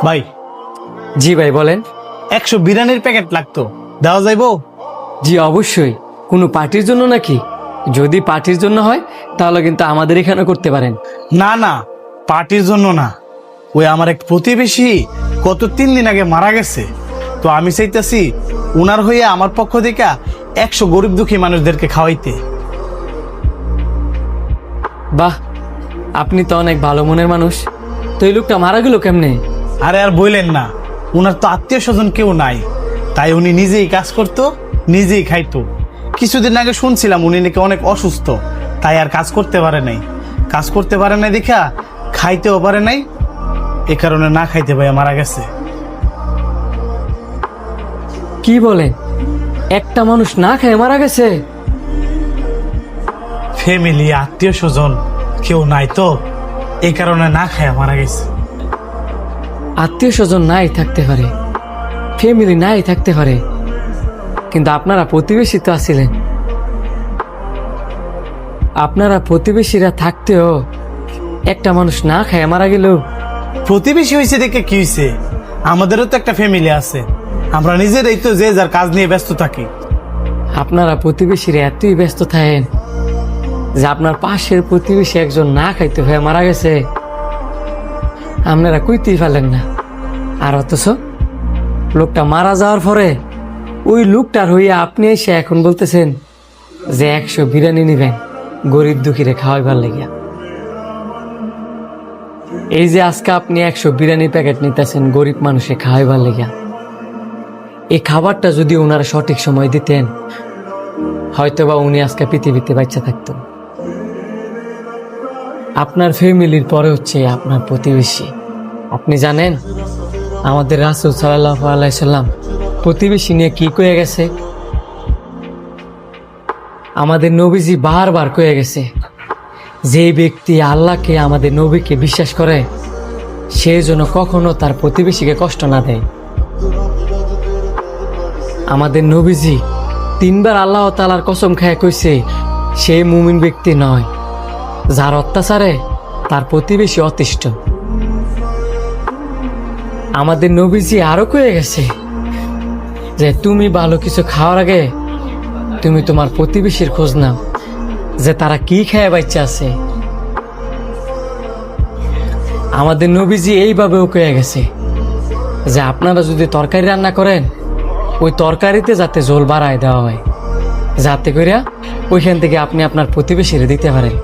ভাই, জি ভাই বলেন। 100 বিরিয়ানির প্যাকেট লাগতো, দেওয়া যাইবো? জি অবশ্যই। কোনো পার্টির জন্য নাকি? যদি পার্টির জন্য হয় তাহলে কিন্তু আমাদের এখানে করতে পারেন। না না, পার্টির জন্য না। ওই আমার এক প্রতিবেশী গত 3 দিন আগে মারা গেছে। তো আমি চাইতেছি উনার হয়ে আমার পক্ষ থেকে 100 গরিব দুঃখী মানুষদেরকে খাওয়াইতে। বাহ, আপনি তো অনেক ভালো মনের মানুষ। তো এই লোকটা মারা গেল কেমনে? আরে আর বললেন না, উনার তো আত্মীয় স্বজন কেউ নাই, তাই উনি নিজেই কাজ করতো, নিজেই খাইতো। কিছুদিন আগে শুনছিলাম উনি নাকি অনেক অসুস্থ, তাই আর কাজ করতে পারে নাই। কাজ করতে পারে নাই দেখা খাইতেও পারে নাই, এ কারণে না খাইতে পাইয়া মারা গেছে। কি বলেন? একটা মানুষ না খেয়ে মারা গেছে? ফ্যামিলি আত্মীয় স্বজন কেউ নাই তো, এই কারণে না খাইয়া মারা গেছে। আত্মীয় স্বজন নাই থাকতে পারে, ফ্যামিলি নাই থাকতে পারে, কিন্তু আপনারা প্রতিবেশী তো আছিলেন। আপনারা প্রতিবেশীরা থাকতেও একটা মানুষ না খায় মারা গেল। প্রতিবেশী হয়েছে দেখে কি হয়েছে, আমাদেরও তো একটা ফ্যামিলি আছে। আমরা নিজেরাই তো যে যার কাজ নিয়ে ব্যস্ত থাকি। আপনারা প্রতিবেশীরা এতই ব্যস্ত থাকেন যে আপনার পাশের প্রতিবেশী একজন না খাইতে হয়ে মারা গেছে, আপনারা কইতেই পারলেন না। আর অথচ লোকটা মারা যাওয়ার পরে ওই লোকটার হইয়া আপনি এসে এখন বলতেছেন যে 100 বিরিয়ানি নিবেন গরিব দুঃখীরে খাওয়াইবার লেগিয়া। এই যে আজকে আপনি 100 বিরিয়ানি প্যাকেট নিতেছেন গরিব মানুষে খাওয়াইবার লেগিয়া, এই খাবারটা যদি ওনারা সঠিক সময় দিতেন হয়তোবা উনি আজকে পৃথিবীতে বাচ্চা থাকতো। আপনার ফ্যামিলির পরে হচ্ছে আপনার প্রতিবেশী। আপনি জানেন আমাদের রাসূল সাল্লাল্লাহু আলাইহি সাল্লাম প্রতিবেশী নিয়ে কি কয়ে গেছে? আমাদের নবীজি বারবার কয়ে গেছে, যে ব্যক্তি আল্লাহকে আমাদের নবীকে বিশ্বাস করে সে যেন কখনো তার প্রতিবেশীকে কষ্ট না দেয়। আমাদের নবীজি 3 বার আল্লাহ তাআলার কসম খায় কইছে সেই মুমিন ব্যক্তি নয় যার অত্যাচারে তার প্রতিবেশী অতিষ্ঠ। আমাদের নবীজি আরো কয়ে গেছে যে তুমি ভালো কিছু খাওয়ার আগে তুমি তোমার প্রতিবেশীর খোঁজ নাও যে তারা কি খেয়ে বাচ্চা আছে। আমাদের নবীজি এইভাবেও কয়ে গেছে যে আপনারা যদি তরকারি রান্না করেন ওই তরকারিতে যাতে ঝোল বাড়ায় দেওয়া হয়, যাতে করে ওইখান থেকে আপনি আপনার প্রতিবেশীরে দিতে পারেন।